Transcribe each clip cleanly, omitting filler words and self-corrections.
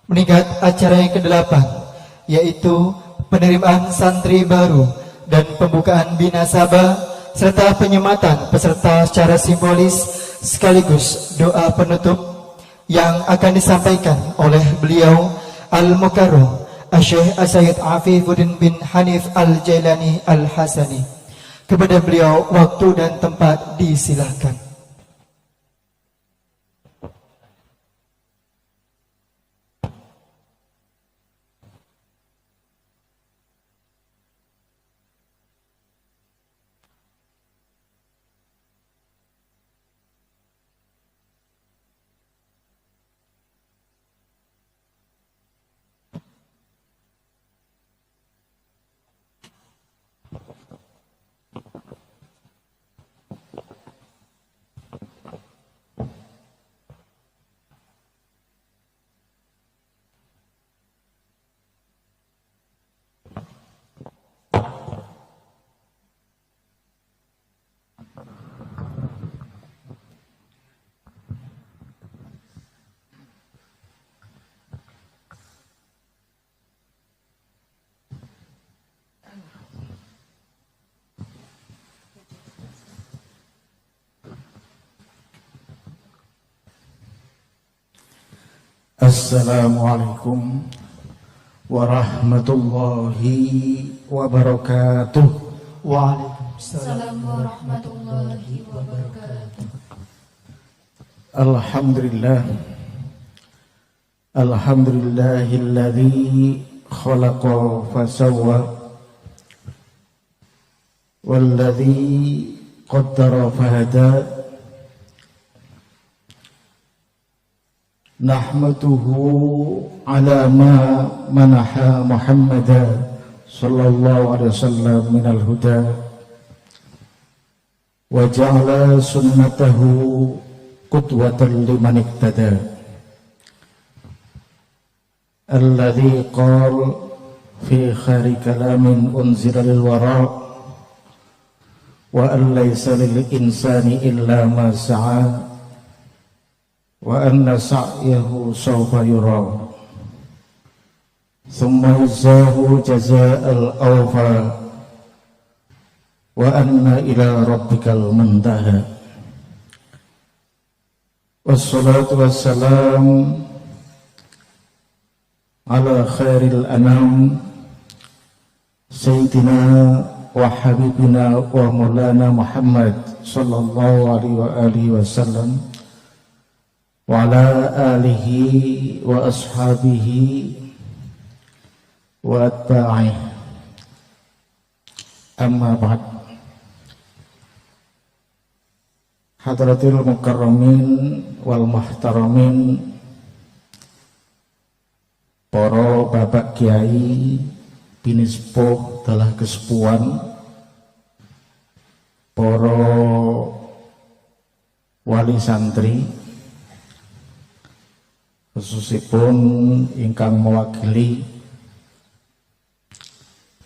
meningkat acara yang ke-8, yaitu penerimaan santri baru dan pembukaan Bina Sabah serta penyematan peserta secara simbolis sekaligus doa penutup yang akan disampaikan oleh beliau Al-Mukarram Syekh Sayyid Afifuddin bin Hanif Al-Jailani Al-Hasani. Kepada beliau waktu dan tempat disilahkan. Assalamualaikum warahmatullahi wabarakatuh. Waalaikumsalam warahmatullahi wabarakatuh. Alhamdulillah, alhamdulillahilladzi khalaqa fasawwa walladzi qaddara fahada. Nahmaduhu ala ma manaha Muhammadan sallallahu alaihi wasallam minal huda wa ja'ala sunnatahu qudwatan liman iktada. Alladhi qala fi khairi kalamin unzila lil wara wa an laysa lil insani illa ma sa'a wa anna sa'yahu sawfa yura thumma yujzahu jazaa'al awfa wa anna ila rabbikal muntaha. Wassalatu wassalam ala khairil anam sayyidina wa habibina wa maulana Muhammad sallallahu alaihi wasallam wa ala alihi wa ashabihi wa atba'ihi. Amma ba'd. Hadratil mukarramin wal muhtaramin, para bapak kiai binispoh telah kesepuan, para wali santri, khususipun ingkang mewakili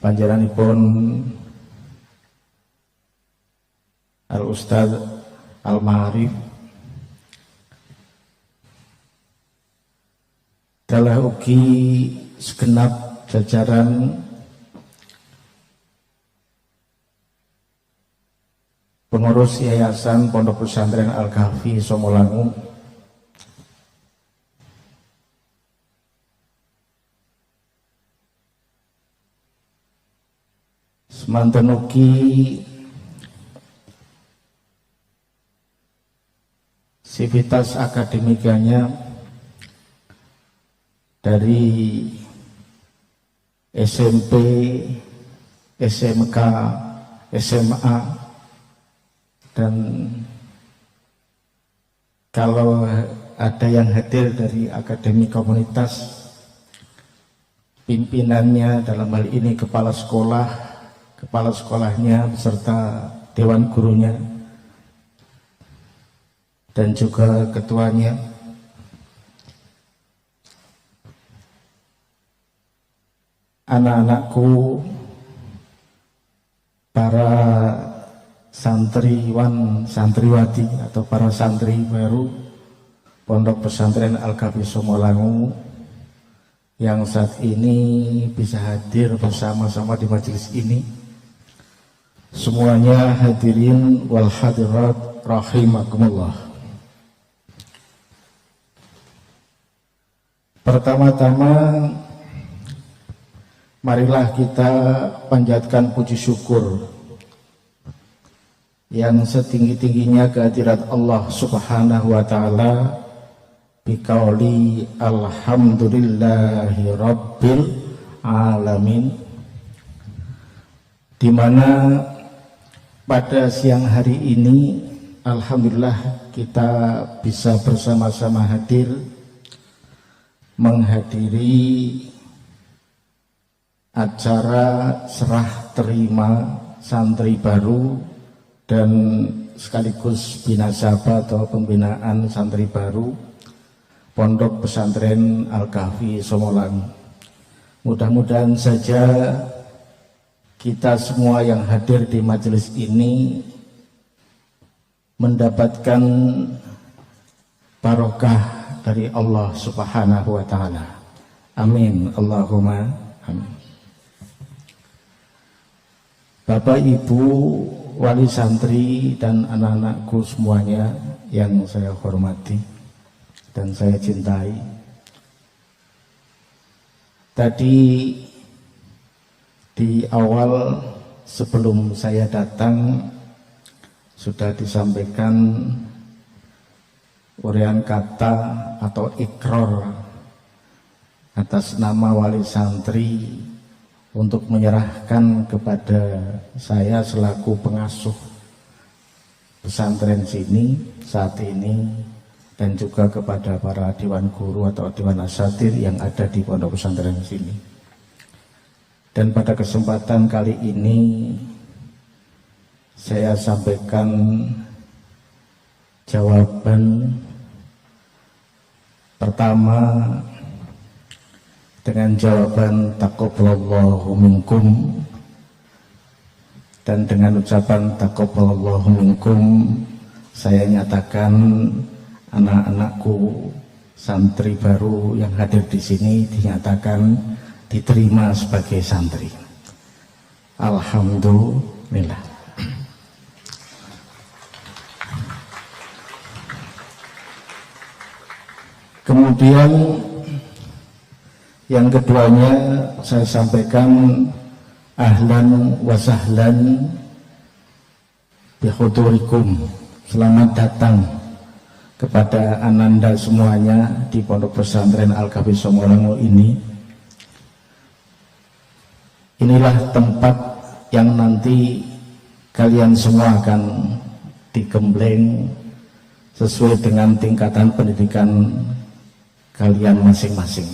panjenenganipun Al-Ustaz Al-Ma'arif, dalah ugi segenap jajaran pengurus Yayasan Pondok Pesantren Al-Kahfi Somolangu, semanten ugi sivitas akademikanya dari SMP, SMK, SMA, dan kalau ada yang hadir dari akademi komunitas, pimpinannya dalam hal ini kepala sekolahnya beserta dewan gurunya dan juga ketuanya, anak-anakku, para santriwan, santriwati atau para santri baru Pondok Pesantren Al-Kahfi Somolangu, yang saat ini bisa hadir bersama-sama di majelis ini. Semuanya hadirin wal hadirat rahimakumullah. Pertama-tama marilah kita panjatkan puji syukur yang setinggi-tingginya kehadirat Allah Subhanahu wa taala biqauli alhamdulillahi rabbil alamin, di mana pada siang hari ini alhamdulillah kita bisa bersama-sama hadir menghadiri acara serah terima santri baru dan sekaligus binasaba atau pembinaan santri baru Pondok Pesantren Al-Kahfi Somolangu. Mudah-mudahan saja kita semua yang hadir di majelis ini mendapatkan barokah dari Allah Subhanahu wa taala. Amin. Allahumma amin. Bapak, Ibu, wali santri dan anak-anakku semuanya yang saya hormati dan saya cintai. Tadi di awal sebelum saya datang sudah disampaikan uraian kata atau ikrar atas nama wali santri untuk menyerahkan kepada saya selaku pengasuh pesantren sini saat ini, dan juga kepada para dewan guru atau dewan asatir yang ada di pondok pesantren sini. Dan pada kesempatan kali ini saya sampaikan jawaban pertama dengan jawaban taqabbalallahu minkum, dan dengan ucapan taqabbalallahu minkum saya nyatakan anak-anakku santri baru yang hadir di sini dinyatakan diterima sebagai santri. Alhamdulillah. Kemudian yang keduanya saya sampaikan ahlan wa sahlan bihudurikum, selamat datang kepada ananda semuanya di Pondok Pesantren Al-Kahfi Somolangu ini. Inilah tempat yang nanti kalian semua akan digembleng sesuai dengan tingkatan pendidikan kalian masing-masing.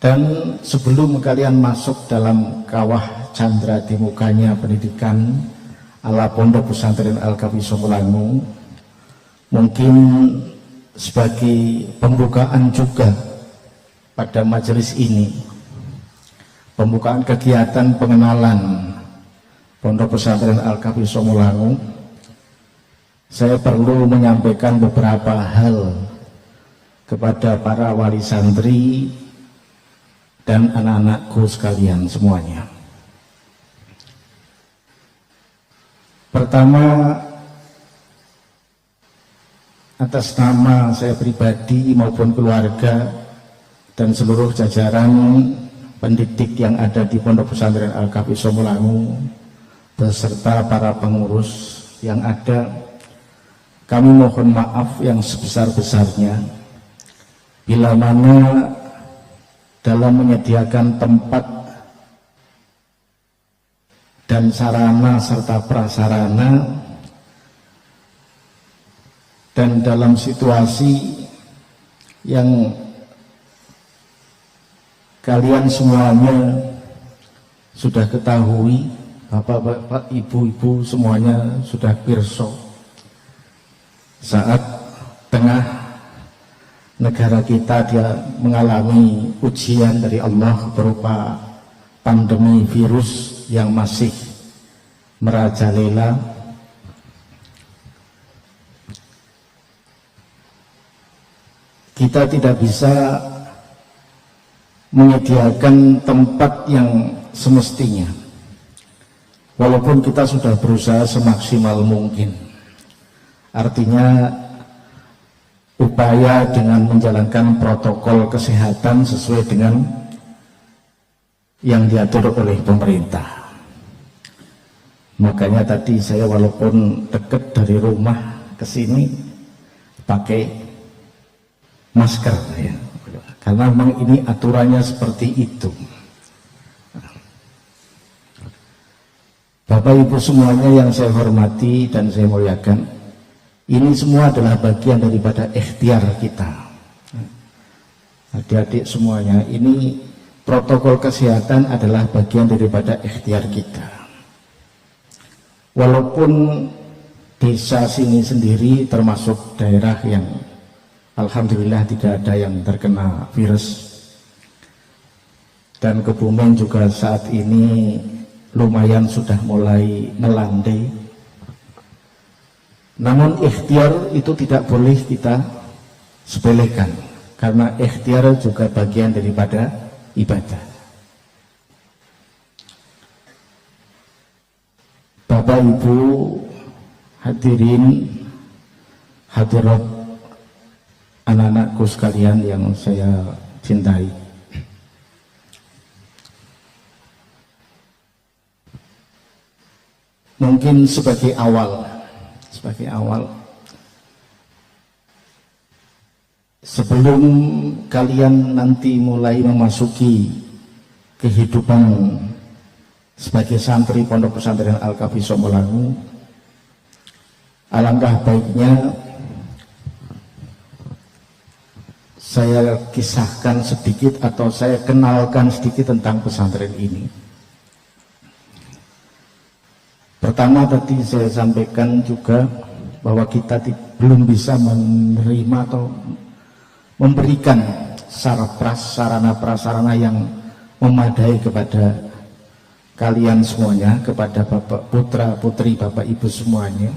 Dan sebelum kalian masuk dalam kawah candra di mukanya pendidikan ala Pondok Pesantren Al-Kahfi Somolangu, mungkin sebagai pembukaan juga pada majelis ini, pembukaan kegiatan pengenalan Pondok Pesantren Al-Kahfi Somolangu, saya perlu menyampaikan beberapa hal kepada para wali santri dan anak-anakku sekalian semuanya. Pertama, atas nama saya pribadi maupun keluarga dan seluruh jajaran pendidik yang ada di Pondok Pesantren Al-Kahfi Somolangu beserta para pengurus yang ada, kami mohon maaf yang sebesar-besarnya bila mana dalam menyediakan tempat dan sarana serta prasarana dan dalam situasi yang kalian semuanya sudah ketahui, bapak-bapak, ibu-ibu semuanya sudah pirsa, saat tengah negara kita dia mengalami ujian dari Allah berupa pandemi virus yang masih merajalela. kita tidak bisa menyediakan tempat yang semestinya, walaupun kita sudah berusaha semaksimal mungkin. Artinya upaya dengan menjalankan protokol kesehatan sesuai dengan yang diatur oleh pemerintah. Makanya tadi saya walaupun dekat dari rumah ke sini pakai masker ya. Karena memang ini aturannya seperti itu. Bapak Ibu semuanya yang saya hormati dan saya muliakan, ini semua adalah bagian daripada ikhtiar kita. Adik-adik semuanya, ini protokol kesehatan adalah bagian daripada ikhtiar kita. Walaupun desa sini sendiri termasuk daerah yang alhamdulillah tidak ada yang terkena virus, dan Kebumen juga saat ini lumayan sudah mulai melandai, namun ikhtiar itu tidak boleh kita sepelekan, karena ikhtiar juga bagian daripada ibadah. Bapak Ibu hadirin hadirat, anak-anakku sekalian yang saya cintai, mungkin sebagai awal sebelum kalian nanti mulai memasuki kehidupan sebagai santri Pondok Pesantren Al-Kafi Somolangu, alangkah baiknya saya kisahkan sedikit atau saya kenalkan sedikit tentang pesantren ini. Pertama tadi saya sampaikan juga bahwa kita belum bisa menerima atau memberikan sarana prasarana yang memadai kepada kalian semuanya, kepada Bapak putra putri Bapak Ibu semuanya,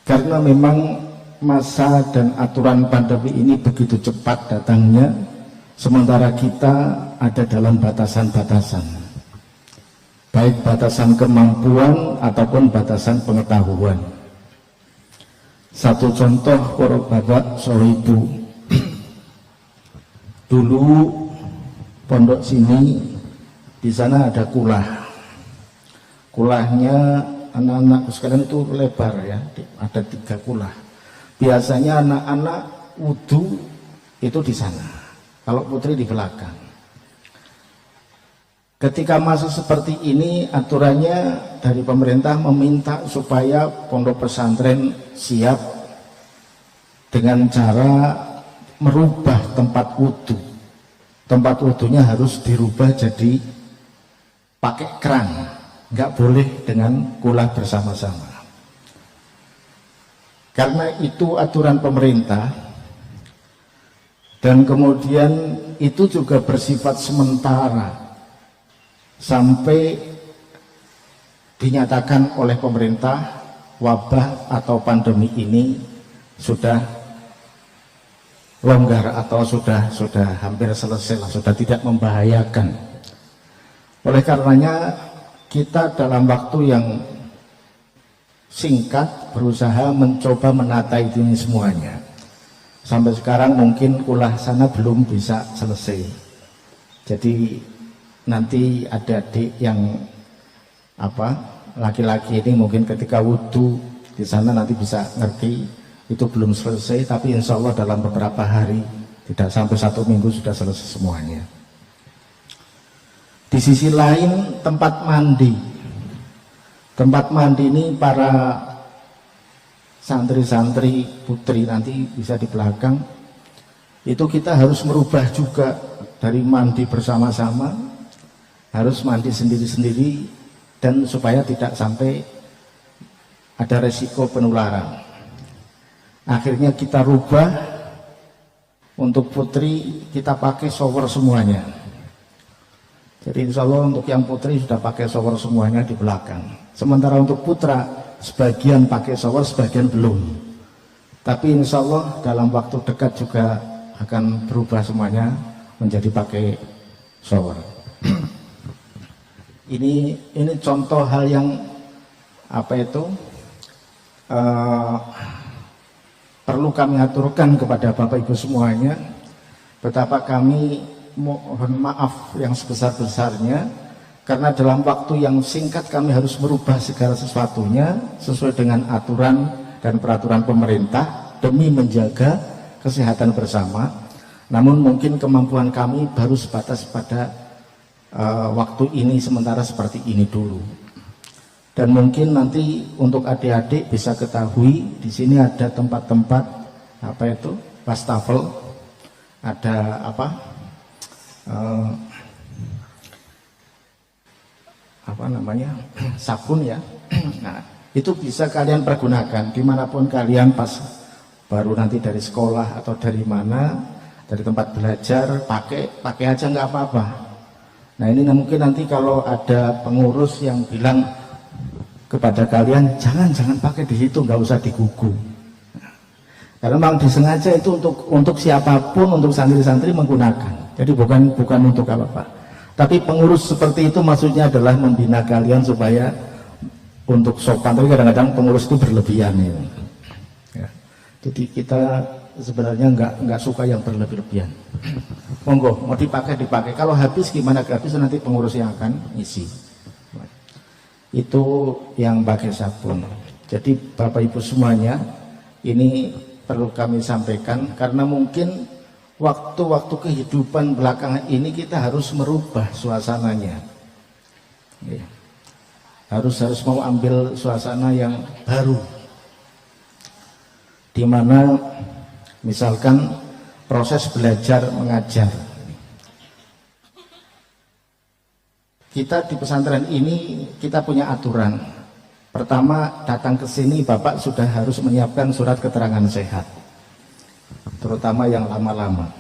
karena memang masa dan aturan pandemi ini begitu cepat datangnya, sementara kita ada dalam batasan-batasan, baik batasan kemampuan ataupun batasan pengetahuan. Satu contoh para bapak sore ibu, dulu pondok sini di sana ada kulah. Kulahnya anak-anak sekalian itu lebar ya, ada 3 kulah. Biasanya anak-anak wudhu itu di sana, kalau putri di belakang. Ketika masa seperti ini, aturannya dari pemerintah meminta supaya pondok pesantren siap dengan cara merubah tempat wudhu. Tempat wudhunya harus dirubah jadi pakai keran, nggak boleh dengan kulah bersama-sama. Karena itu aturan pemerintah, dan kemudian itu juga bersifat sementara sampai dinyatakan oleh pemerintah wabah atau pandemi ini sudah longgar atau sudah hampir selesai, sudah tidak membahayakan. Oleh karenanya kita dalam waktu yang singkat berusaha mencoba menata ini semuanya. Sampai sekarang mungkin kulah sana belum bisa selesai. Jadi nanti adik-adik yang laki-laki ini mungkin ketika wudhu di sana nanti bisa ngerti itu belum selesai, tapi insya Allah dalam beberapa hari, tidak sampai 1 minggu sudah selesai semuanya. Di sisi lain tempat mandi ini para santri-santri putri nanti bisa di belakang, itu kita harus merubah juga dari mandi bersama-sama, harus mandi sendiri-sendiri, dan supaya tidak sampai ada resiko penularan. Akhirnya kita rubah, untuk putri kita pakai shower semuanya. Jadi insya Allah untuk yang putri sudah pakai shower semuanya di belakang. Sementara untuk putra sebagian pakai shower, sebagian belum. Tapi insya Allah dalam waktu dekat juga akan berubah semuanya menjadi pakai shower. Ini contoh hal yang perlu kami aturkan kepada Bapak Ibu semuanya, betapa kami mohon maaf yang sebesar-besarnya karena dalam waktu yang singkat kami harus merubah segala sesuatunya sesuai dengan aturan dan peraturan pemerintah demi menjaga kesehatan bersama. Namun mungkin kemampuan kami baru sebatas pada waktu ini sementara seperti ini dulu. Dan mungkin nanti untuk adik-adik bisa ketahui di sini ada tempat-tempat wastafel, ada sabun ya. Nah, itu bisa kalian pergunakan dimanapun kalian pas baru nanti dari sekolah atau dari mana, dari tempat belajar, pakai aja nggak apa-apa. Nah ini mungkin nanti kalau ada pengurus yang bilang kepada kalian jangan pakai di situ, nggak usah digugu. Karena memang disengaja itu untuk siapapun, untuk santri-santri menggunakan. Jadi bukan untuk apa-apa. Tapi pengurus seperti itu maksudnya adalah membina kalian supaya untuk sopan. Tapi kadang-kadang pengurus itu berlebihan ya. Jadi kita sebenarnya nggak suka yang berlebih-lebihan. Monggo mau dipakai. Kalau habis gimana? Habis nanti pengurus yang akan isi. Itu yang pakai sabun. Jadi Bapak Ibu semuanya, ini perlu kami sampaikan karena mungkin waktu-waktu kehidupan belakangan ini kita harus merubah suasananya. Ya. Harus mau ambil suasana yang baru, di mana misalkan proses belajar mengajar. Kita di pesantren ini kita punya aturan. Pertama, datang ke sini Bapak sudah harus menyiapkan surat keterangan sehat, terutama yang lama-lama.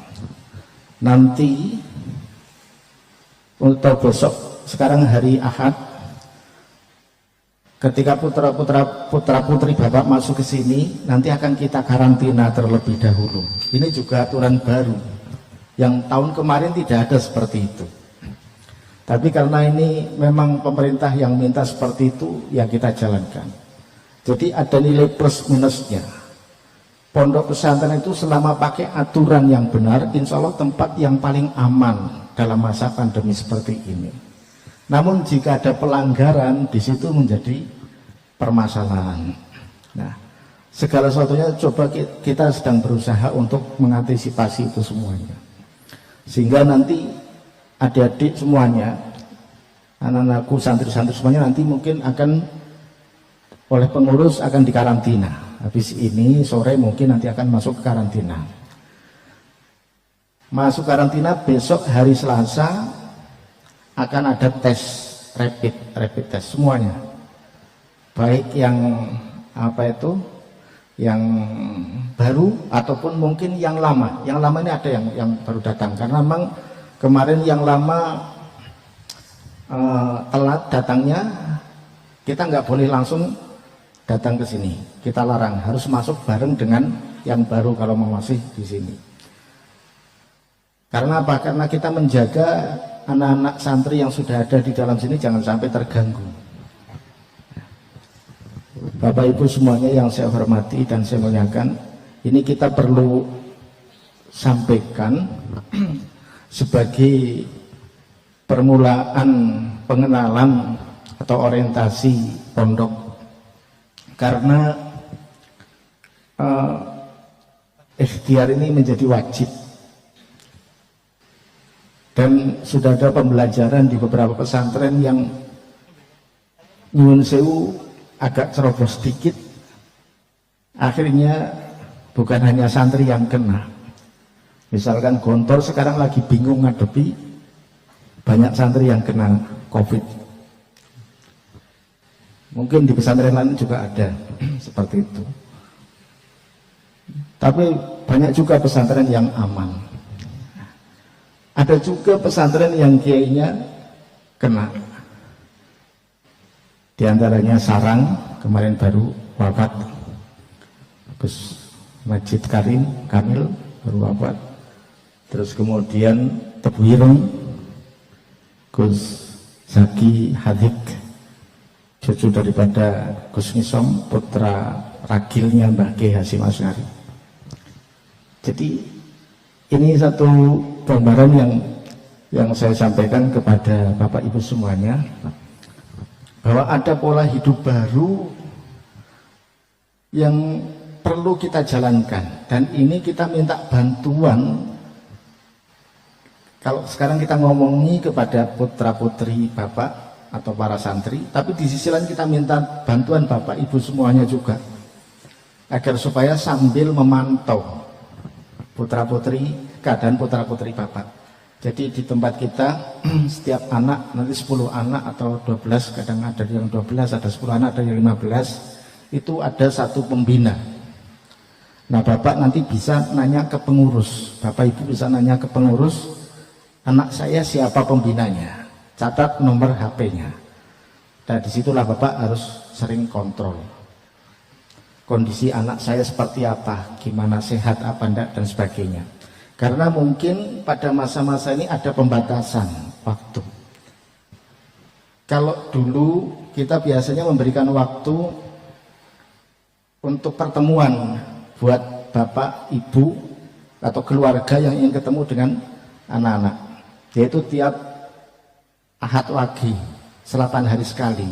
Nanti untuk besok, sekarang hari Ahad, ketika putra-putri Bapak masuk ke sini, nanti akan kita karantina terlebih dahulu. Ini juga aturan baru, yang tahun kemarin tidak ada seperti itu. Tapi karena ini memang pemerintah yang minta seperti itu, ya kita jalankan. Jadi ada nilai plus minusnya. Pondok pesantren itu selama pakai aturan yang benar, insya Allah tempat yang paling aman dalam masa pandemi seperti ini. Namun jika ada pelanggaran, di situ menjadi permasalahan. Nah, segala sesuatunya coba kita sedang berusaha untuk mengantisipasi itu semuanya. Sehingga nanti adik-adik semuanya, anak-anakku, santri-santri semuanya nanti mungkin akan oleh pengurus akan dikarantina. Habis ini sore mungkin nanti akan masuk ke karantina. Masuk karantina besok hari Selasa akan ada tes rapid test semuanya. Baik yang yang baru ataupun mungkin yang lama. Yang lama ini ada yang baru datang karena memang kemarin yang lama telat datangnya, kita nggak boleh langsung datang ke sini, kita larang, harus masuk bareng dengan yang baru kalau mau masih di sini. Karena apa? Karena kita menjaga anak-anak santri yang sudah ada di dalam sini jangan sampai terganggu. Bapak Ibu semuanya yang saya hormati dan saya muliakan, ini kita perlu sampaikan sebagai permulaan pengenalan atau orientasi pondok, karena ikhtiar ini menjadi wajib dan sudah ada pembelajaran di beberapa pesantren yang nyuwun sewu agak ceroboh sedikit, akhirnya bukan hanya santri yang kena. Misalkan Gontor sekarang lagi bingung ngadepi banyak santri yang kena COVID. Mungkin di pesantren lain juga ada seperti itu. Tapi banyak juga pesantren yang aman. Ada juga pesantren yang kiainya kena. Di antaranya Sarang, kemarin baru wafat. Gus Majid Karim Kamil baru wafat. terus kemudian Tebu Ireng, Gus Zaki Hadik, cucu daripada Gus Ngisom, putra ragilnya Mbah Ki Hasyim Asy'ari. Jadi ini satu gambaran yang saya sampaikan kepada Bapak Ibu semuanya, bahwa ada pola hidup baru yang perlu kita jalankan, dan ini kita minta bantuan. Kalau sekarang kita ngomongi kepada putra-putri Bapak atau para santri, tapi di sisi lain kita minta bantuan Bapak Ibu semuanya juga, agar supaya sambil memantau putra-putri, keadaan putra-putri Bapak. Jadi di tempat kita setiap anak, nanti 10 anak atau 12, kadang ada yang 12, ada 10 anak, ada yang 15, itu ada satu pembina. Nah, Bapak nanti bisa nanya ke pengurus, Bapak Ibu bisa nanya ke pengurus, anak saya siapa pembinanya, catat nomor HP-nya. Nah, disitulah Bapak harus sering kontrol kondisi anak saya seperti apa, gimana, sehat apa enggak, dan sebagainya. Karena mungkin pada masa-masa ini ada pembatasan waktu. Kalau dulu kita biasanya memberikan waktu untuk pertemuan buat Bapak, Ibu, atau keluarga yang ingin ketemu dengan anak-anak, yaitu tiap Ahad Wage, 8 hari sekali.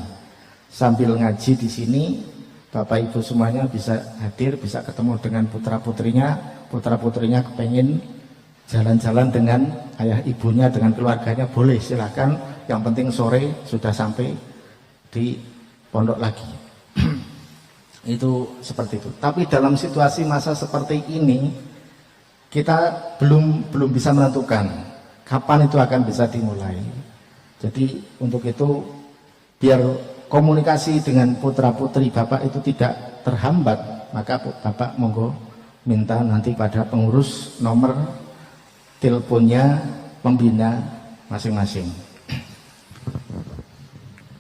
Sambil ngaji di sini, Bapak Ibu semuanya bisa hadir, bisa ketemu dengan putra-putrinya kepengen jalan-jalan dengan ayah ibunya, dengan keluarganya, boleh, silahkan. Yang penting sore sudah sampai di pondok lagi. Itu seperti itu. Tapi dalam situasi masa seperti ini, kita belum bisa menentukan kapan itu akan bisa dimulai. Jadi untuk itu, biar komunikasi dengan putra-putri Bapak itu tidak terhambat, maka Bapak monggo minta nanti pada pengurus nomor teleponnya pembina masing-masing.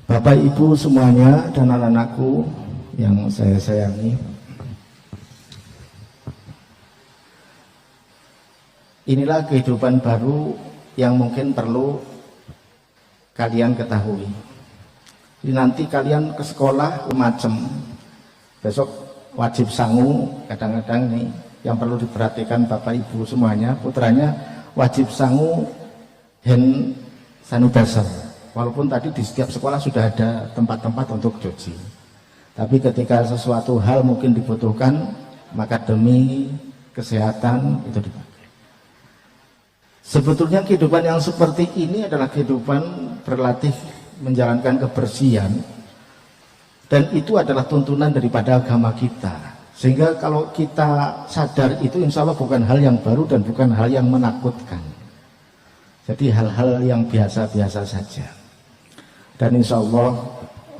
Bapak Ibu semuanya dan anak-anakku yang saya sayangi, inilah kehidupan baru yang mungkin perlu kalian ketahui. Jadi nanti kalian ke sekolah macem, besok wajib sangu, kadang-kadang nih yang perlu diperhatikan Bapak Ibu semuanya, putranya wajib sangu hand sanitizer. Walaupun tadi di setiap sekolah sudah ada tempat-tempat untuk cuci, tapi ketika sesuatu hal mungkin dibutuhkan, maka demi kesehatan itu dipakai. Sebetulnya kehidupan yang seperti ini adalah kehidupan berlatih menjalankan kebersihan, dan itu adalah tuntunan daripada agama kita. Sehingga kalau kita sadar itu, insya Allah bukan hal yang baru dan bukan hal yang menakutkan. Jadi hal-hal yang biasa-biasa saja. Dan insya Allah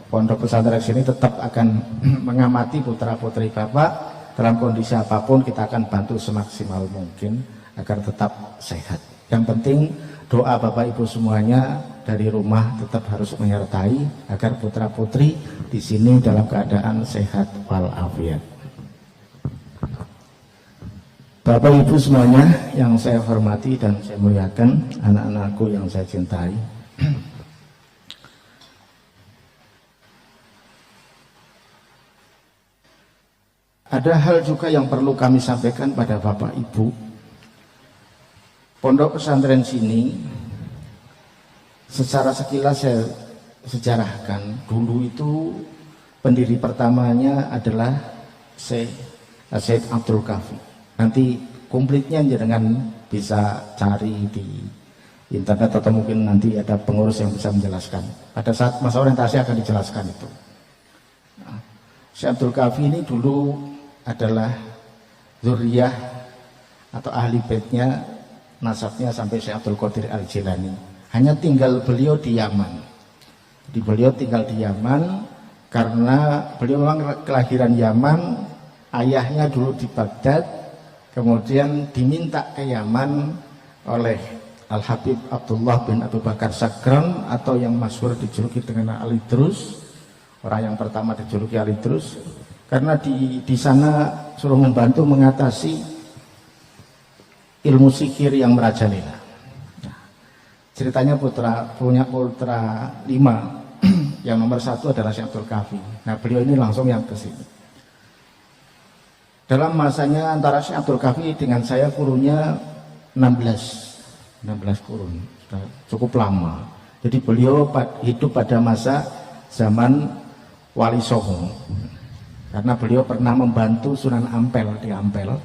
pondok pesantren sini tetap akan mengamati putra-putri Bapak dalam kondisi apapun. Kita akan bantu semaksimal mungkin agar tetap sehat. Yang penting doa Bapak Ibu semuanya dari rumah tetap harus menyertai agar putra-putri di sini dalam keadaan sehat walafiat. Bapak Ibu semuanya yang saya hormati dan saya muliakan, anak-anakku yang saya cintai, ada hal juga yang perlu kami sampaikan pada Bapak Ibu. Pondok pesantren sini secara sekilas saya sejarahkan, dulu itu pendiri pertamanya adalah Syekh Abdul Kafi. Nanti komplitnya jangan bisa cari di internet atau mungkin nanti ada pengurus yang bisa menjelaskan. Pada saat masa orientasi akan dijelaskan itu. Nah, Syekh Abdul Kafi ini dulu adalah zuriyah atau ahli baitnya, nasabnya sampai Syekh Abdul Qadir Al-Jilani. Hanya tinggal beliau di Yaman. Jadi beliau tinggal di Yaman karena beliau memang kelahiran Yaman, ayahnya dulu di Baghdad, kemudian diminta ke Yaman oleh Al-Habib Abdullah bin Abu Bakar Sagran, atau yang masyhur dijuluki dengan Ali Drus, orang yang pertama dijuluki Ali Drus, karena di sana suruh membantu mengatasi ilmu sihir yang merajalela. Nah, ceritanya punya putra 5. Yang nomor 1 adalah Syekh Abdul Kahfi. Nah, beliau ini langsung yang ke sini. Dalam masanya antara Syekh Abdul Kahfi dengan saya kurunnya 16 kurun, sudah cukup lama. Jadi beliau hidup pada masa zaman Wali Songo, karena beliau pernah membantu Sunan Ampel di Ampel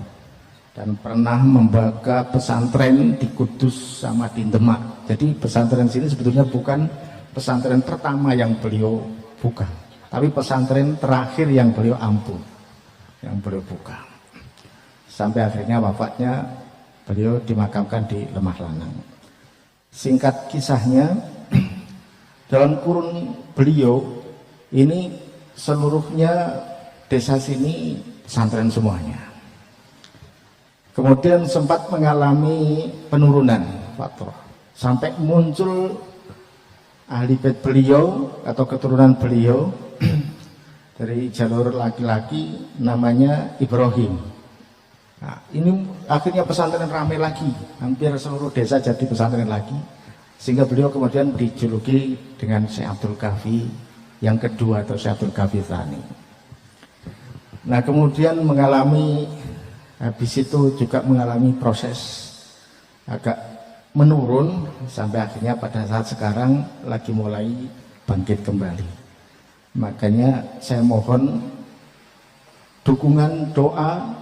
dan pernah membuka pesantren di Kudus sama di Demak. Jadi pesantren sini sebetulnya bukan pesantren pertama yang beliau buka, tapi pesantren terakhir yang beliau ampuh, yang beliau buka. Sampai akhirnya wafatnya beliau dimakamkan di Lemah Lanang. Singkat kisahnya, dalam kurun beliau ini seluruhnya desa sini pesantren semuanya. Kemudian sempat mengalami penurunan fatrah, sampai muncul ahli bait beliau atau keturunan beliau dari jalur laki-laki namanya Ibrahim. Nah, ini akhirnya pesantren ramai lagi, hampir seluruh desa jadi pesantren lagi, sehingga beliau kemudian dijuluki dengan Syekh Abdul Kahfi yang kedua atau Syekh Abdul Kahfi Tsani. Nah, kemudian habis itu juga mengalami proses agak menurun sampai akhirnya pada saat sekarang lagi mulai bangkit kembali. Makanya saya mohon dukungan doa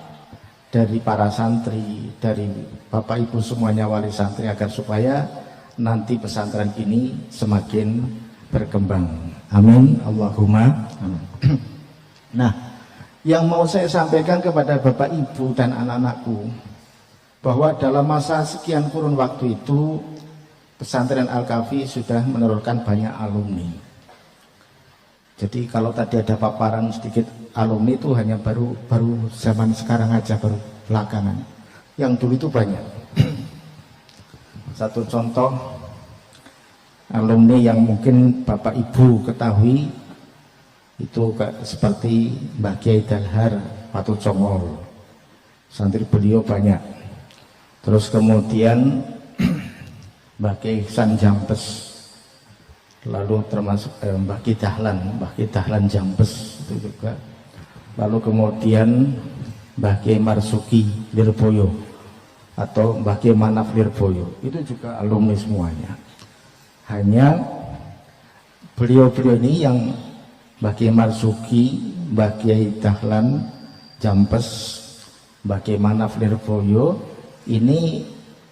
dari para santri, dari Bapak Ibu semuanya wali santri agar supaya nanti pesantren ini semakin berkembang. Amin. Allahumma amin. Nah, yang mau saya sampaikan kepada Bapak Ibu dan anak-anakku, bahwa dalam masa sekian kurun waktu itu pesantren Al-Kahfi sudah menurunkan banyak alumni. Jadi kalau tadi ada paparan sedikit alumni itu hanya baru zaman sekarang aja, baru belakangan. Yang dulu itu banyak. Satu contoh alumni yang mungkin Bapak Ibu ketahui itu seperti Mbah Kiai Dalhar Patu Congol. Santri beliau banyak. Terus kemudian Mbah Kiai Ihsan Jampes, lalu termasuk Mbah Ki Dahlan Jampes itu juga. Lalu kemudian Mbah Kiai Marsuki Lirboyo atau Mbah Kiai Manaf Lirboyo, itu juga alumni semuanya. Hanya beliau-beliau ini yang Mbah Kiai Marsuki, Mbah Kiai Dahlan Jampes, Mbah Kiai Manaf Lirboyo ini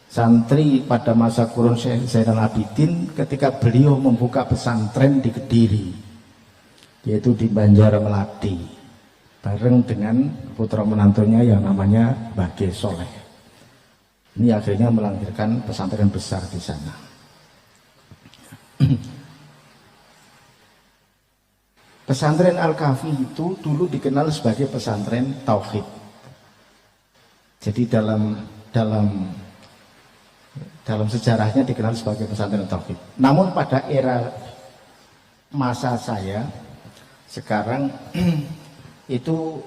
santri pada masa kurun Zainal Abidin ketika beliau membuka pesantren di Kediri, yaitu di Banjarmelati, bareng dengan putra menantunya yang namanya Mbah Kiai Soleh. Ini akhirnya melahirkan pesantren besar di sana. Pesantren Al-Kahfi itu dulu dikenal sebagai pesantren tauhid. Jadi dalam sejarahnya dikenal sebagai pesantren tauhid. Namun pada era masa saya sekarang itu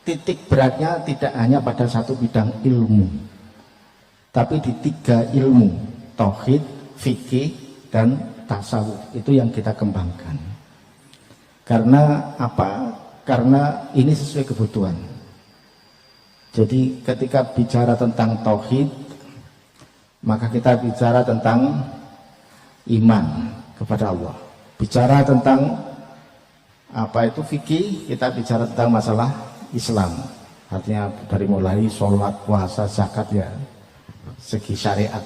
titik beratnya tidak hanya pada satu bidang ilmu, tapi di 3 ilmu: tauhid, fikih, dan tasawuf. Itu yang kita kembangkan. Karena apa? Karena ini sesuai kebutuhan. Jadi ketika bicara tentang tauhid, maka kita bicara tentang iman kepada Allah. Bicara tentang apa itu fikih, kita bicara tentang masalah Islam. Artinya dari mulai sholat, puasa, zakat, ya segi syariat.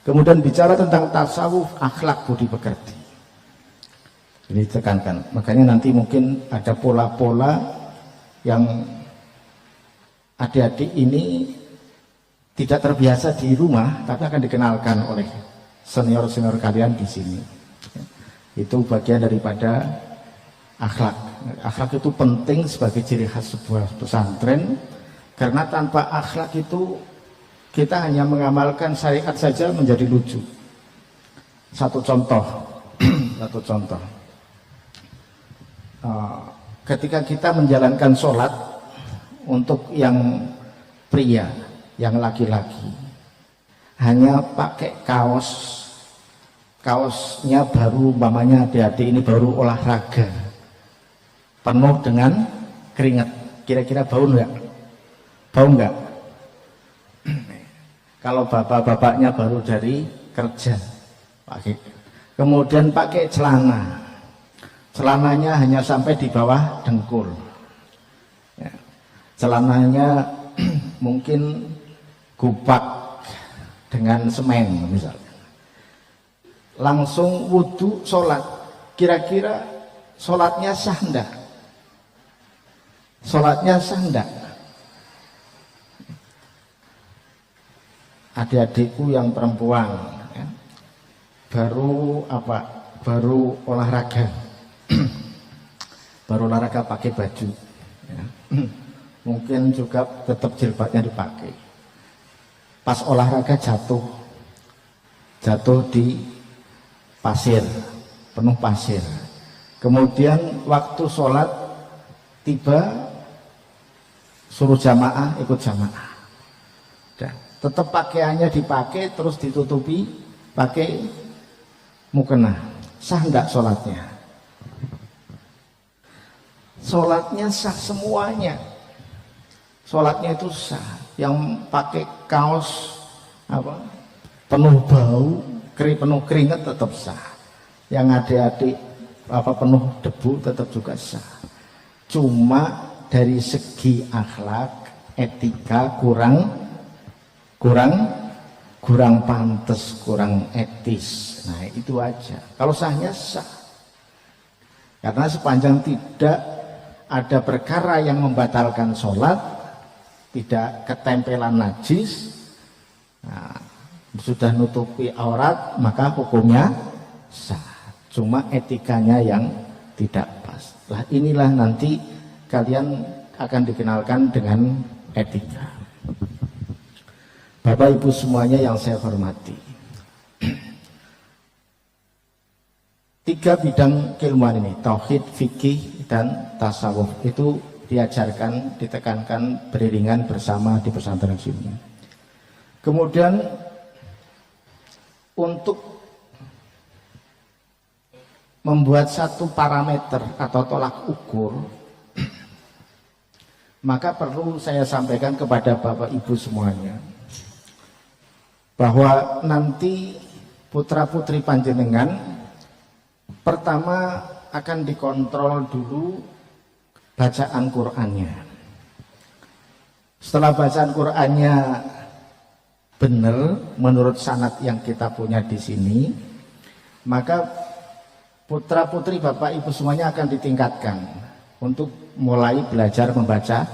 Kemudian bicara tentang tasawuf, akhlak, budi pekerti. Ini tekankan. Makanya nanti mungkin ada pola-pola yang adik-adik ini tidak terbiasa di rumah, tapi akan dikenalkan oleh senior-senior kalian di sini. Itu bagian daripada akhlak. Akhlak itu penting sebagai ciri khas sebuah pesantren, karena tanpa akhlak itu kita hanya mengamalkan syariat saja menjadi lucu. Satu contoh, ketika kita menjalankan sholat untuk yang pria, yang laki-laki hanya pakai kaosnya baru, umpamanya adik-adik ini baru olahraga penuh dengan keringat, kira-kira bau enggak? Bau enggak? Kalau bapak-bapaknya baru dari kerja pakai, kemudian pakai celananya hanya sampai di bawah dengkul ya. Celananya mungkin gupak dengan semen misalnya, langsung wudhu sholat, kira-kira sholatnya sah enggak? Sholatnya sah enggak? Adik-adikku yang perempuan ya, baru olahraga baru olahraga pakai baju ya. Mungkin juga tetap jilbabnya dipakai, pas olahraga jatuh di pasir, penuh pasir, kemudian waktu sholat tiba suruh jamaah, ikut jamaah, dan tetap pakaiannya dipakai terus ditutupi pakai mukena, sah enggak sholatnya? Sholatnya sah semuanya, sholatnya itu sah. Yang pakai kaos penuh bau, penuh keringat tetap sah. Yang adik-adik penuh debu tetap juga sah. Cuma dari segi akhlak, etika kurang pantas, kurang etis. Nah itu aja. Kalau sahnya sah, karena sepanjang tidak ada perkara yang membatalkan sholat, tidak ketempelan najis, nah, sudah nutupi aurat, maka hukumnya sah. Cuma etikanya yang tidak pas. Lah inilah nanti kalian akan dikenalkan dengan etika. Bapak Ibu semuanya yang saya hormati, 3 bidang keilmuan ini, tauhid, fikih, dan tasawuf, itu diajarkan, ditekankan beriringan bersama di pesantren sini. Kemudian untuk membuat satu parameter atau tolak ukur, maka perlu saya sampaikan kepada Bapak Ibu semuanya bahwa nanti putra-putri panjenengan pertama akan dikontrol dulu bacaan Qur'annya. Setelah bacaan Qur'annya benar menurut sanad yang kita punya di sini, maka putra putri Bapak Ibu semuanya akan ditingkatkan untuk mulai belajar membaca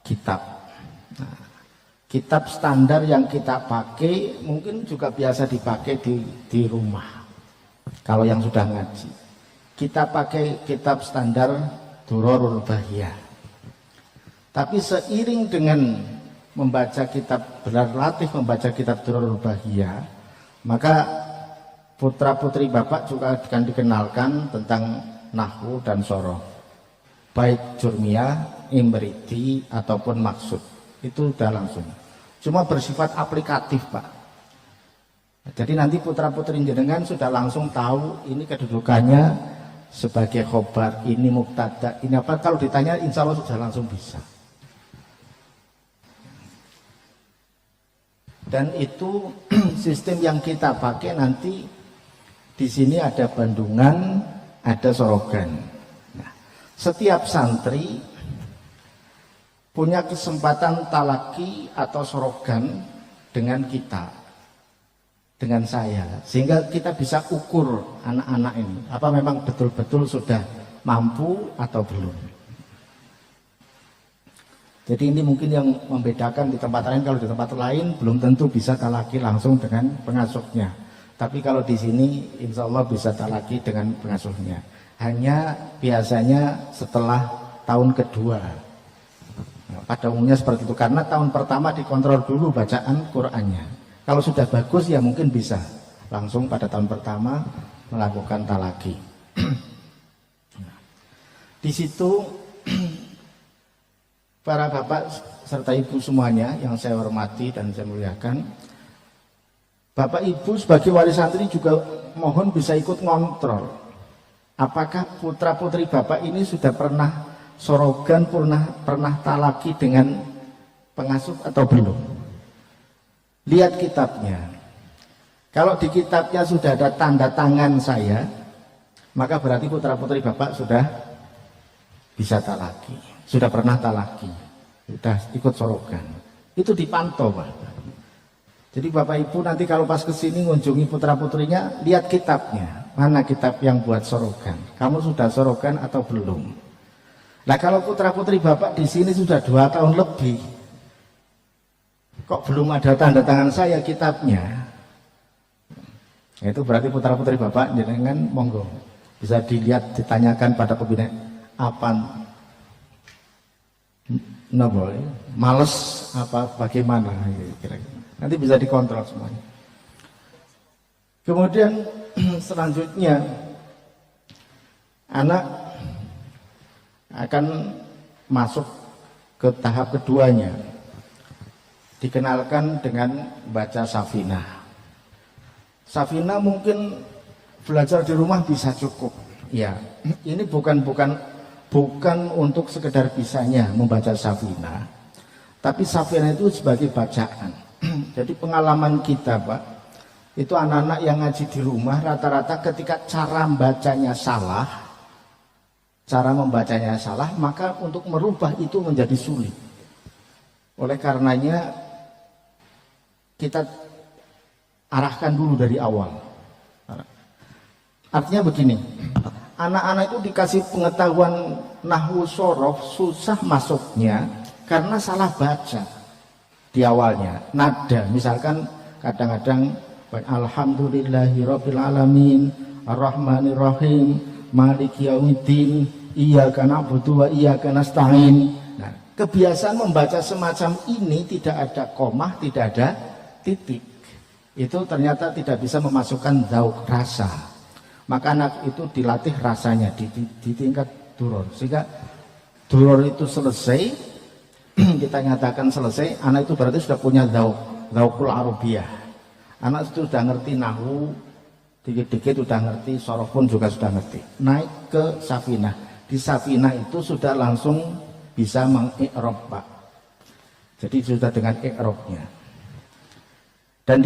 kitab. Nah, kitab standar yang kita pakai mungkin juga biasa dipakai di rumah. Kalau yang sudah ngaji, kita pakai kitab standar Durarul Bahiyah. Tapi seiring dengan membaca kitab, berlatih membaca kitab Durarul Bahiyah, maka putra-putri Bapak juga akan dikenalkan tentang nahwu dan soroh, baik jurmiyah, imriti ataupun maksud. Itu sudah langsung. Cuma bersifat aplikatif, Pak. Jadi nanti putra-putri jenengan sudah langsung tahu ini kedudukannya sebagai khobar, ini mubtada, ini apa. Kalau ditanya insya Allah sudah langsung bisa. Dan itu sistem yang kita pakai nanti. Di sini ada bandungan, ada sorogan. Nah, setiap santri punya kesempatan talaki atau sorogan dengan kita, dengan saya, sehingga kita bisa ukur anak-anak ini apa memang betul-betul sudah mampu atau belum. Jadi ini mungkin yang membedakan di tempat lain. Kalau di tempat lain belum tentu bisa talaki langsung dengan pengasuhnya, tapi kalau di sini insya Allah bisa talaki dengan pengasuhnya. Hanya biasanya setelah tahun kedua. Nah, pada umumnya seperti itu, karena tahun pertama dikontrol dulu bacaan Qur'annya. Kalau sudah bagus ya mungkin bisa langsung pada tahun pertama melakukan talaki. Di situ para bapak serta Ibu semuanya yang saya hormati dan saya muliakan, Bapak Ibu sebagai wali santri juga mohon bisa ikut ngontrol. Apakah putra-putri Bapak ini sudah pernah sorogan, pernah talaki dengan pengasuh atau belum? Lihat kitabnya. Kalau di kitabnya sudah ada tanda tangan saya, maka berarti putra-putri Bapak sudah bisa talaki, sudah pernah talaki, sudah ikut sorogan. Itu dipantau, Pak. Jadi Bapak Ibu nanti kalau pas kesini mengunjungi putra-putrinya, lihat kitabnya. Mana kitab yang buat sorogan? Kamu sudah sorogan atau belum? Nah kalau putra-putri Bapak di sini sudah 2 tahun lebih, kok belum ada tanda tangan saya kitabnya? Itu berarti putra-putri Bapak jenengan monggo bisa dilihat, ditanyakan pada pembina apa males apa bagaimana kira-kira. Nanti bisa dikontrol semuanya. Kemudian selanjutnya anak akan masuk ke tahap keduanya, dikenalkan dengan baca Safinah. Safinah mungkin belajar di rumah bisa cukup. Ya, ini bukan untuk sekedar bisanya membaca Safinah, tapi Safinah itu sebagai bacaan. Jadi pengalaman kita, Pak, itu anak-anak yang ngaji di rumah rata-rata ketika cara membacanya salah, maka untuk merubah itu menjadi sulit. Oleh karenanya kita arahkan dulu dari awal. Artinya begini, anak-anak itu dikasih pengetahuan nahwu sorof susah masuknya karena salah baca di awalnya. Nada misalkan kadang-kadang alhamdulillahirabbil alamin arrahmanirrahim maliki yaumiddin iyyaka na'budu wa iyyaka nasta'in. Nah, kebiasaan membaca semacam ini tidak ada komah, tidak ada titik, itu ternyata tidak bisa memasukkan zauk rasa. Maka anak itu dilatih rasanya di tingkat duror, sehingga duror itu selesai, kita nyatakan selesai, anak itu berarti sudah punya zaukul arabiyah. Anak itu sudah ngerti nahwu, dikit-dikit sudah ngerti, sorof pun juga sudah ngerti. Naik ke Safinah. Di Safinah itu sudah langsung bisa mengi'rab, Pak. Jadi sudah dengan i'rabnya. Dan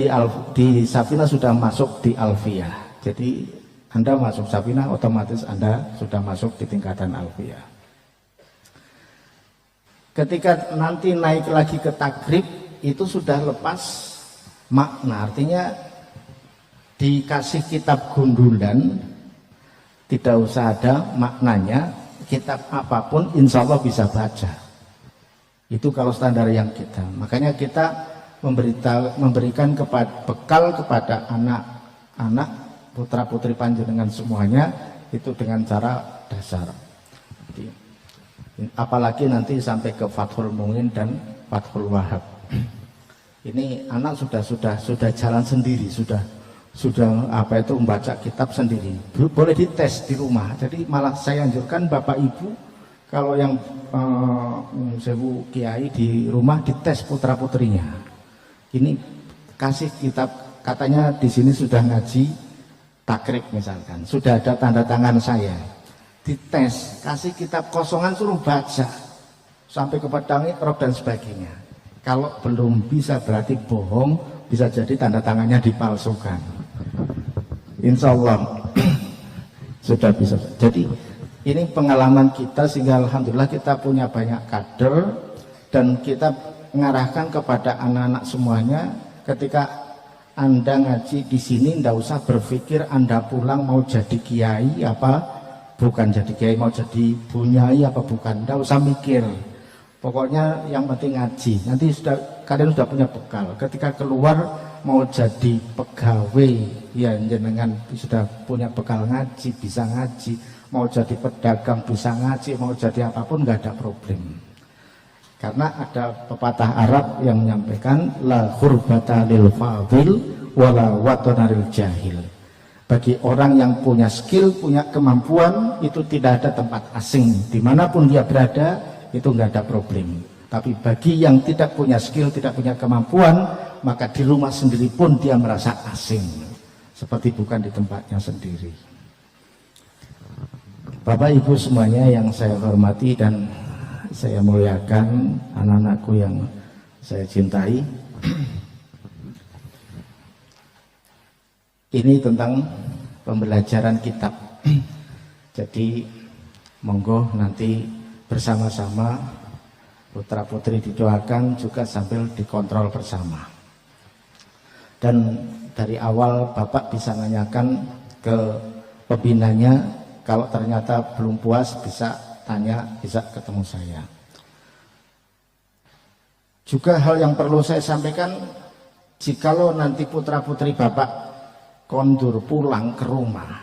di Safinah sudah masuk di Alfiyah. Jadi Anda masuk Safinah, otomatis Anda sudah masuk di tingkatan Alfiyah. Ketika nanti naik lagi ke takrib, itu sudah lepas makna. Artinya dikasih kitab gundulan, tidak usah ada maknanya, kitab apapun insya Allah bisa baca. Itu kalau standar yang kita. Makanya kita memberikan bekal kepada anak-anak putra-putri panjenengan semuanya itu dengan cara dasar. Jadi, apalagi nanti sampai ke Fathul Mu'in dan Fathul Wahab. Ini anak sudah jalan sendiri, sudah membaca kitab sendiri. Boleh dites di rumah. Jadi malah saya anjurkan Bapak Ibu kalau yang sewu kiai di rumah dites putra-putrinya. Ini kasih kitab, katanya di sini sudah ngaji takrib misalkan, sudah ada tanda tangan saya. Dites, kasih kitab kosongan suruh baca sampai kepada iqra dan sebagainya. Kalau belum bisa berarti bohong, bisa jadi tanda tangannya dipalsukan. Insya Allah sudah bisa. Jadi ini pengalaman kita sehingga alhamdulillah kita punya banyak kader dan kita mengarahkan kepada anak-anak semuanya. Ketika Anda ngaji di sini, ndak usah berpikir Anda pulang mau jadi kiai apa bukan, jadi kiai mau jadi bunyai apa bukan, ndak usah mikir. Pokoknya yang penting ngaji. Nanti kalian sudah punya bekal. Ketika keluar mau jadi pegawai, ya jenengan sudah punya bekal ngaji, bisa ngaji. Mau jadi pedagang bisa ngaji, mau jadi apapun nggak ada problem. Karena ada pepatah Arab yang menyampaikan la khurbata lil fadil wala watana lil jahil. Bagi orang yang punya skill, punya kemampuan, itu tidak ada tempat asing. Dimanapun dia berada, itu nggak ada problem. Tapi bagi yang tidak punya skill, tidak punya kemampuan, maka di rumah sendiri pun dia merasa asing, seperti bukan di tempatnya sendiri. Bapak Ibu semuanya yang saya hormati dan saya muliakan, anak-anakku yang saya cintai, ini tentang pembelajaran kitab. Jadi monggo nanti bersama-sama putra putri didoakan juga sambil dikontrol bersama. Dan dari awal Bapak bisa nanyakan ke pembinanya, kalau ternyata belum puas bisa tanya, bisa ketemu saya. Juga hal yang perlu saya sampaikan, jikalau nanti putra putri Bapak kondur pulang ke rumah,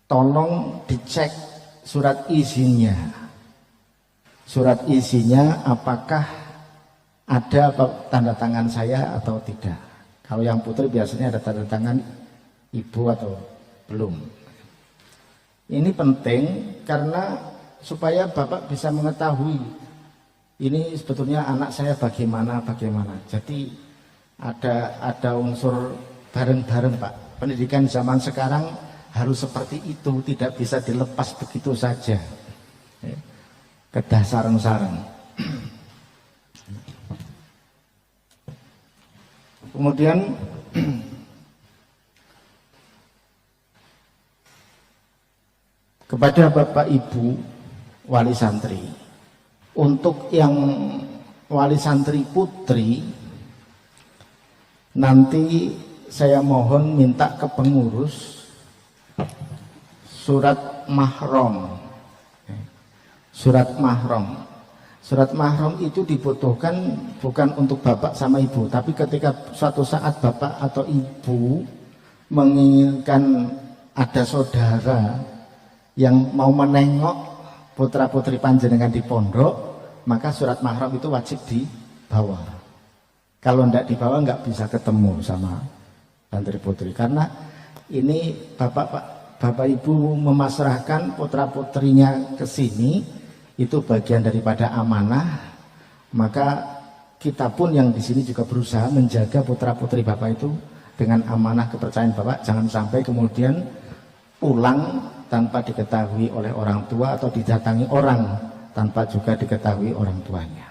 tolong dicek surat izinnya. Surat isinya apakah ada tanda tangan saya atau tidak. Kalau yang putri biasanya ada tanda tangan ibu atau belum. Ini penting karena supaya Bapak bisa mengetahui ini sebetulnya anak saya bagaimana. Jadi ada unsur bareng-bareng Pak. Pendidikan zaman sekarang harus seperti itu, tidak bisa dilepas begitu saja. Kedah sareng-sareng. Kemudian kepada Bapak Ibu wali santri, untuk yang wali santri putri nanti saya mohon minta ke pengurus surat mahram. Surat mahram. Surat mahram itu dibutuhkan bukan untuk bapak sama ibu, tapi ketika suatu saat bapak atau ibu menginginkan ada saudara yang mau menengok putra putri panjenengan di pondok, maka surat mahram itu wajib dibawa. Kalau tidak dibawa nggak bisa ketemu sama santri putri, karena ini bapak ibu memasrahkan putra putrinya ke sini. Itu bagian daripada amanah, maka kita pun yang di sini juga berusaha menjaga putra putri Bapak itu dengan amanah kepercayaan Bapak, jangan sampai kemudian pulang tanpa diketahui oleh orang tua atau didatangi orang tanpa juga diketahui orang tuanya.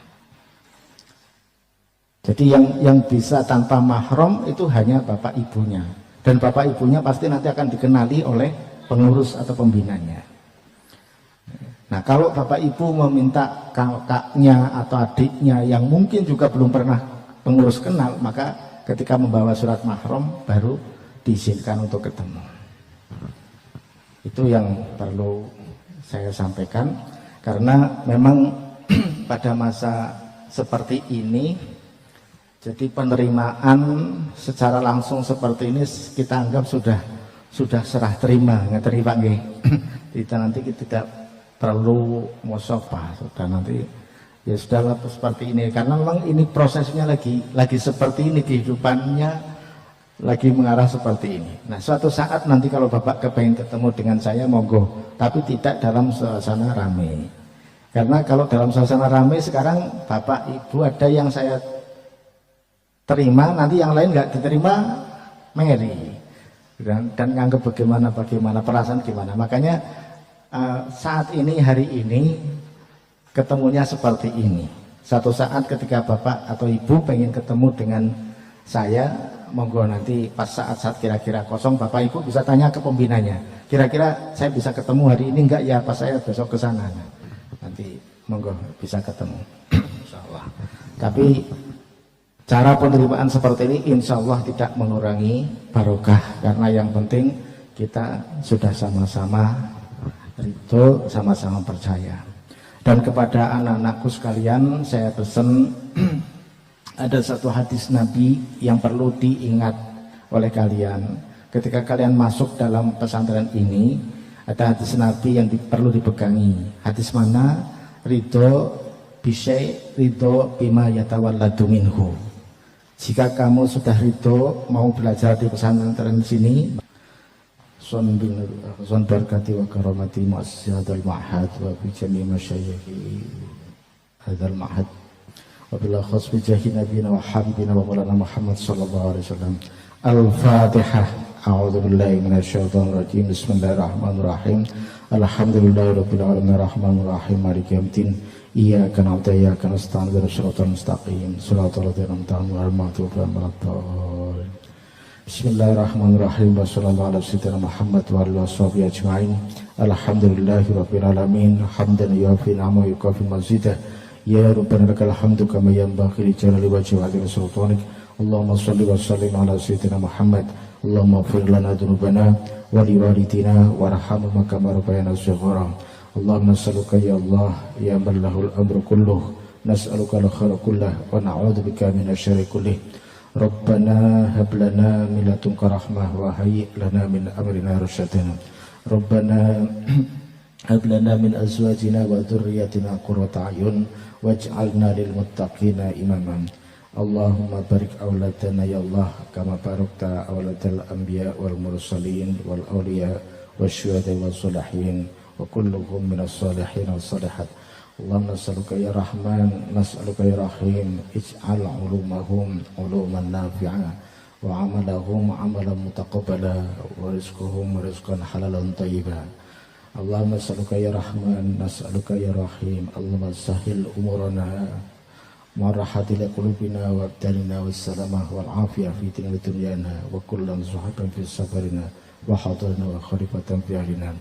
Jadi yang bisa tanpa mahram itu hanya Bapak Ibunya, dan Bapak Ibunya pasti nanti akan dikenali oleh pengurus atau pembinanya. Nah, kalau Bapak Ibu meminta kakaknya atau adiknya yang mungkin juga belum pernah pengurus kenal, maka ketika membawa surat mahram baru diizinkan untuk ketemu. Itu yang perlu saya sampaikan, karena memang pada masa seperti ini, jadi penerimaan secara langsung seperti ini kita anggap sudah serah terima, ngeteri Pak nggih. Kita nanti kita tidak perlu musyafah, sudah nanti ya sudah seperti ini, karena memang ini prosesnya lagi seperti ini, kehidupannya lagi mengarah seperti ini. Nah, suatu saat nanti kalau Bapak kepengen ketemu dengan saya, monggo, tapi tidak dalam suasana ramai, karena kalau dalam suasana ramai sekarang Bapak Ibu ada yang saya terima, nanti yang lain nggak diterima, meri dan nganggap bagaimana perasaan gimana. Makanya saat ini, hari ini ketemunya seperti ini. Satu saat ketika Bapak atau Ibu pengen ketemu dengan saya, monggo nanti pas saat kira-kira kosong, Bapak Ibu bisa tanya ke pembinanya, kira-kira saya bisa ketemu hari ini enggak ya, pas saya besok ke sana. Nanti monggo bisa ketemu, insyaallah. Tapi cara penerimaan seperti ini insya Allah tidak mengurangi barokah, karena yang penting kita sudah sama-sama ridho, sama-sama percaya. Dan kepada anak-anakku sekalian saya pesan ada satu hadis Nabi yang perlu diingat oleh kalian ketika kalian masuk dalam pesantren ini. Ada hadis Nabi yang perlu dipegangi. Hadis mana? Ridho bisyai, ridho bima yatawalladu minhu. Jika kamu sudah ridho mau belajar di pesantren sini, son berkati wa karamati mu'assisi hadzal ma'had wa bi jami' masyayikhi hadzal ma'had وبالأخص بجاه نبينا وحبيبنا ومولانا محمد صلى الله عليه وسلم. الفاتحة. أعوذ بالله من الشيطان الرجيم. بسم الله الرحمن الرحيم. الحمد لله رب العالمين الرحمن الرحيم مالك يوم الدين إياك نعبد وإياك نستعين اهدنا الصراط المستقيم صراط الذين أنعمت عليهم غير المغضوب عليهم ولا الضالين. Bismillahirrahmanirrahim. Wassallallahu ala sayyidina Muhammad wa alihi washabihi ajma'in. Alhamdulillahi rabbil alamin. Hamdan yuwafi ni'amahu yukafi mazidah. Ya Rabbana lakal hamdu kama yanbaghi li jalali wajhi wa 'azimi sultanik. Allahumma shalli wa sallim ala sayyidina Muhammad. Allahumma ighfir lana dhunubana wa liwalidina warhamhum kama rabbayana shaghira. Allahumma nas'aluka ya Allah ya man lahul amru kulluh. Nas'aluka al-khaira kullah wa na'udzubika minasyarri kullih. Rabbana hab lana min ladunka rahmah wa hayyi lana min amrina rasyadana. Rabbana hab lana min azwajina wa dhurriyyatina qurrata a'yun waj'alna lil muttaqina imaman. Allahumma barik auladana ya Allah kama barakta auladal anbiya wal mursalin wal awliya wasyuhada was salihin wa kulluhum minas salihin was salihat. Allahumma nas'aluka ya Rahman, nas'aluka ya Rahim, ij'al ulumahum uluman nafi'ah wa amalahum amalan mutaqabbala wa rizquhum rizqan halalan tayyiba. Allahumma nas'aluka ya Rahman, nas'aluka ya Rahim, Allahumma sahil umurana marahadil qulubina wa abdalina wassalamah wal afiyah fi dunyana wa kullan zuhaban fi safarina wa hadarna wa kharifatan fi ahlina.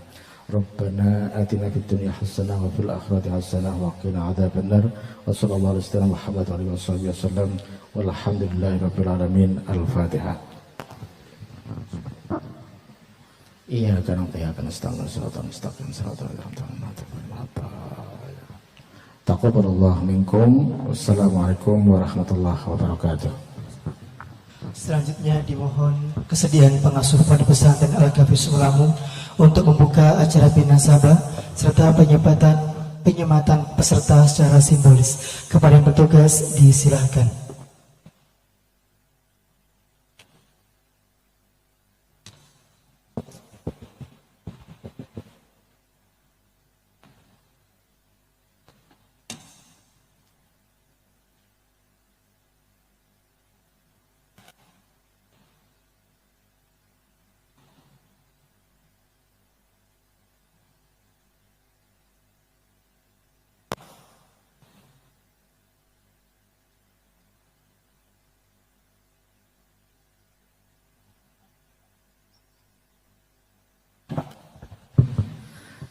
Rabbana atina fid dunya hasanah wa fil akhirati hasanah wa qina adzabannar. Wa sallallahu alaihi wasallam Muhammad wa alihi wasallam walhamdulillahi rabbil alamin. Al-Fatihah. Iyyaka na'budu wa iyyaka nasta'in shiratal mustaqim shiratal ladzina an'amta 'alaihim. Taqabbalallahu minkum. Wassalamualaikum warahmatullahi wabarakatuh. Selanjutnya dimohon kesediaan pengasuh Pondok Pesantren Al-Ghafis Ulamu untuk membuka acara binasabah serta penyematan peserta secara simbolis. Kepada yang bertugas disilahkan.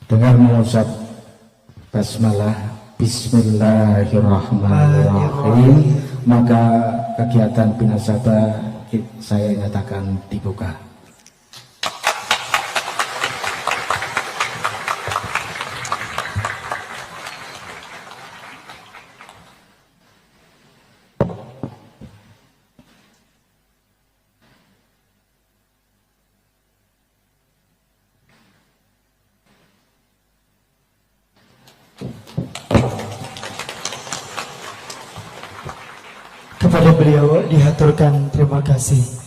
Dengan mengucap basmalah Bismillahirrahmanirrahim, maka kegiatan binasabah saya nyatakan dibuka. Kepada beliau dihaturkan terima kasih.